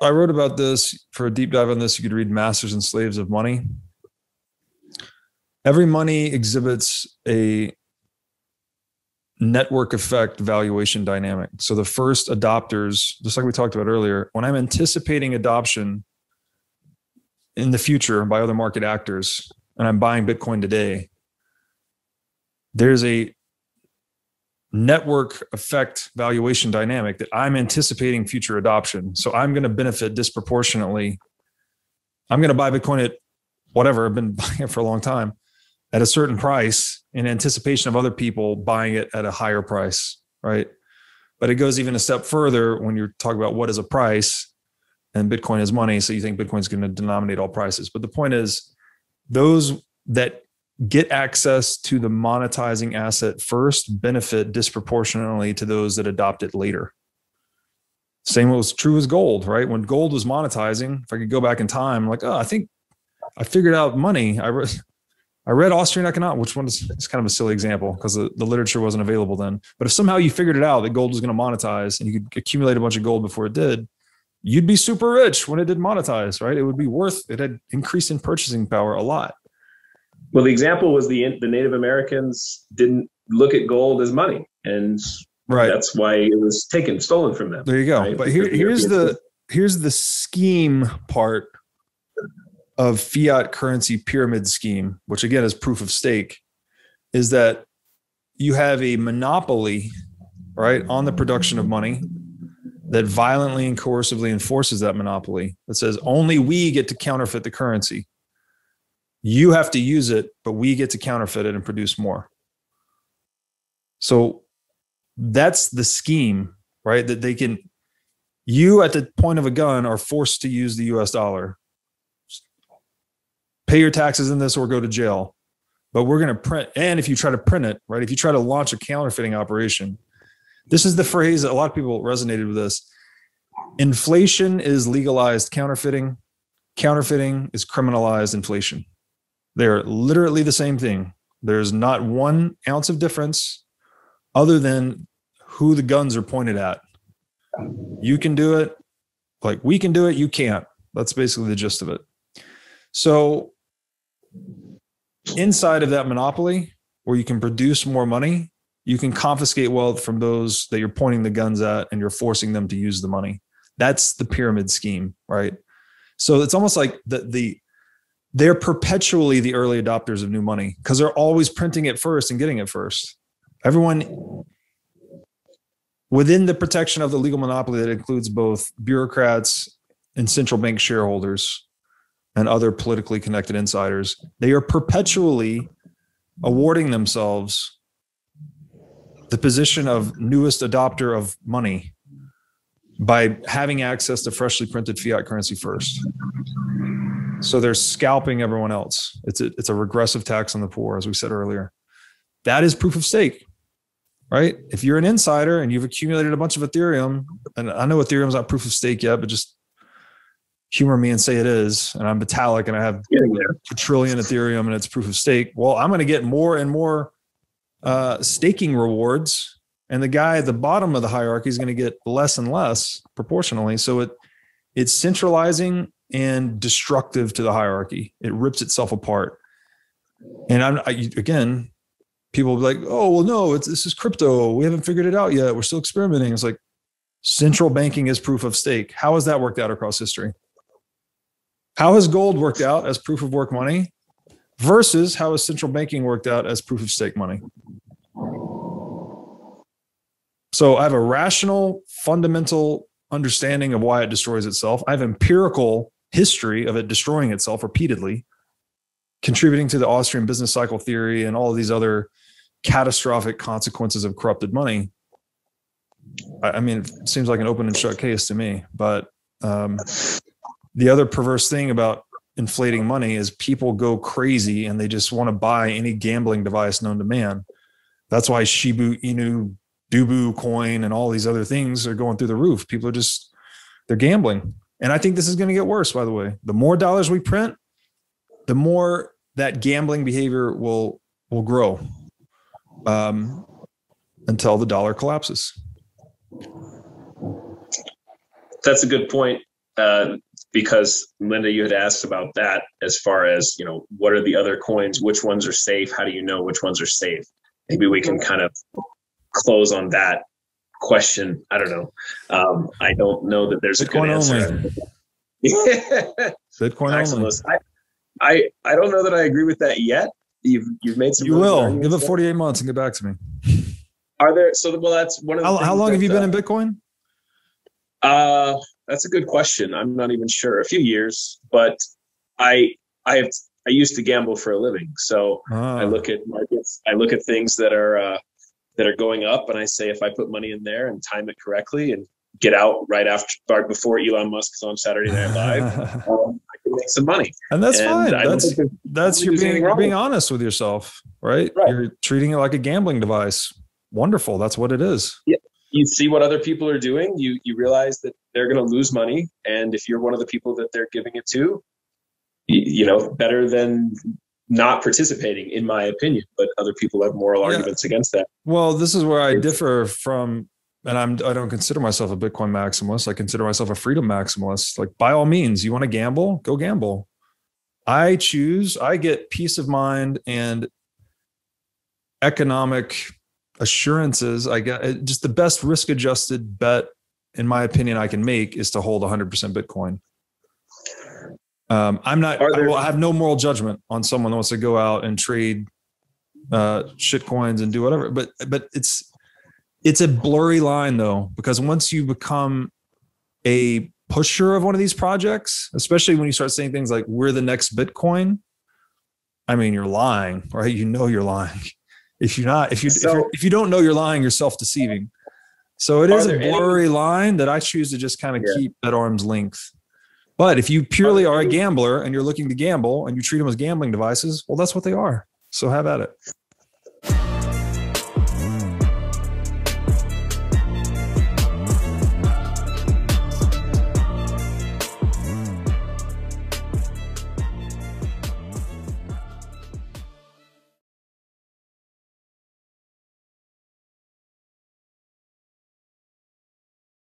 I wrote about this. For a deep dive on this, you could read Masters and Slaves of Money. Every money exhibits a network effect valuation dynamic. So the first adopters, just like we talked about earlier, when I'm anticipating adoption in the future by other market actors, and I'm buying Bitcoin today, there's a network effect valuation dynamic that I'm anticipating future adoption. So I'm going to benefit disproportionately. I'm going to buy Bitcoin at whatever, I've been buying it for a long time, at a certain price in anticipation of other people buying it at a higher price, right? But it goes even a step further when you're talking about what is a price, and Bitcoin is money. So you think Bitcoin's going to denominate all prices. But the point is, those that get access to the monetizing asset first benefit disproportionately to those that adopt it later. Same was true as gold, right? When gold was monetizing, if I could go back in time, like, oh, I think I figured out money. I read Austrian economics, which one is, it's kind of a silly example because the literature wasn't available then. But if somehow you figured it out that gold was going to monetize and you could accumulate a bunch of gold before it did, you'd be super rich when it did monetize, right? It would be worth, it had increased in purchasing power a lot. Well, the example was the Native Americans didn't look at gold as money, and that's why it was stolen from them. There you go. Right? But here's the scheme part of fiat currency pyramid scheme, which again is proof of stake, is that you have a monopoly, right, on the production of money that violently and coercively enforces that monopoly. That says only we get to counterfeit the currency. You have to use it, but we get to counterfeit it and produce more. So that's the scheme, right? That they can, you at the point of a gun are forced to use the US dollar. Pay your taxes in this or go to jail. But we're going to print, and if you try to print it, right? If you try to launch a counterfeiting operation, this is the phrase that a lot of people resonated with this. Inflation is legalized counterfeiting. Counterfeiting is criminalized inflation. They're literally the same thing. There's not 1 ounce of difference other than who the guns are pointed at. You can do it, like we can do it, you can't. That's basically the gist of it. So inside of that monopoly, where you can produce more money, you can confiscate wealth from those that you're pointing the guns at and you're forcing them to use the money. That's the pyramid scheme, right? So it's almost like they're perpetually the early adopters of new money because they're always printing it first and getting it first. Everyone within the protection of the legal monopoly that includes both bureaucrats and central bank shareholders and other politically connected insiders, they are perpetually awarding themselves the position of newest adopter of money by having access to freshly printed fiat currency first. So they're scalping everyone else. It's a regressive tax on the poor, as we said earlier. That is proof of stake, right? If you're an insider and you've accumulated a bunch of Ethereum, and I know Ethereum's not proof of stake yet, but just humor me and say it is, and I'm Vitalik and I have a trillion Ethereum and it's proof of stake. Well, I'm going to get more and more staking rewards, and the guy at the bottom of the hierarchy is going to get less and less proportionally. So it's centralizing and destructive to the hierarchy. It rips itself apart. And again, people will be like, oh, well, no, this is crypto. We haven't figured it out yet. We're still experimenting. It's like central banking is proof of stake. How has that worked out across history? How has gold worked out as proof of work money versus how has central banking worked out as proof of stake money? So I have a rational, fundamental understanding of why it destroys itself. I have empirical history of it destroying itself repeatedly, contributing to the Austrian business cycle theory and all of these other catastrophic consequences of corrupted money. I mean, it seems like an open and shut case to me. But the other perverse thing about inflating money is people go crazy and they just want to buy any gambling device known to man. That's why Shiba Inu, Dubu coin, and all these other things are going through the roof. People are they're gambling. And I think this is going to get worse, by the way. The more dollars we print, the more that gambling behavior will grow until the dollar collapses. That's a good point. because Linda, you had asked about that as far as, what are the other coins? Which ones are safe? How do you know which ones are safe? Maybe we can kind of close on that question. I don't know. I don't know that there's Bitcoin a good answer. Bitcoin Maximalist. I don't know that I agree with that yet. You've made some. You will give it 48 months and get back to me. Are there? So well, that's one of the. How long have you been in Bitcoin? That's a good question. I'm not even sure. A few years, but I used to gamble for a living, so I look at markets. I look at things that are going up, and I say, if I put money in there and time it correctly and get out right before Elon Musk is on Saturday Night Live, I can make some money. And that's fine. That's you're being honest with yourself, right? You're treating it like a gambling device. Wonderful. That's what it is. Yeah. You see what other people are doing. You realize that they're going to lose money, and if you're one of the people that they're giving it to, better than not participating, in my opinion. But other people have moral arguments against that. Well, this is where I differ from, and I don't consider myself a Bitcoin maximalist. I consider myself a freedom maximalist. Like, by all means, you want to gamble, go gamble. I get peace of mind and economic assurances. I get just the best risk adjusted bet, in my opinion, I can make is to hold 100% Bitcoin. I have no moral judgment on someone who wants to go out and trade shit coins and do whatever, but it's a blurry line though, because once you become a pusher of one of these projects, especially when you start saying things like we're the next Bitcoin, I mean, you're lying, right? You're lying. If you don't know you're lying, you're self-deceiving. So it is a blurry line that I choose to just kind of keep at arm's length. But if you purely are a gambler and you're looking to gamble and you treat them as gambling devices, well, that's what they are. So have at it.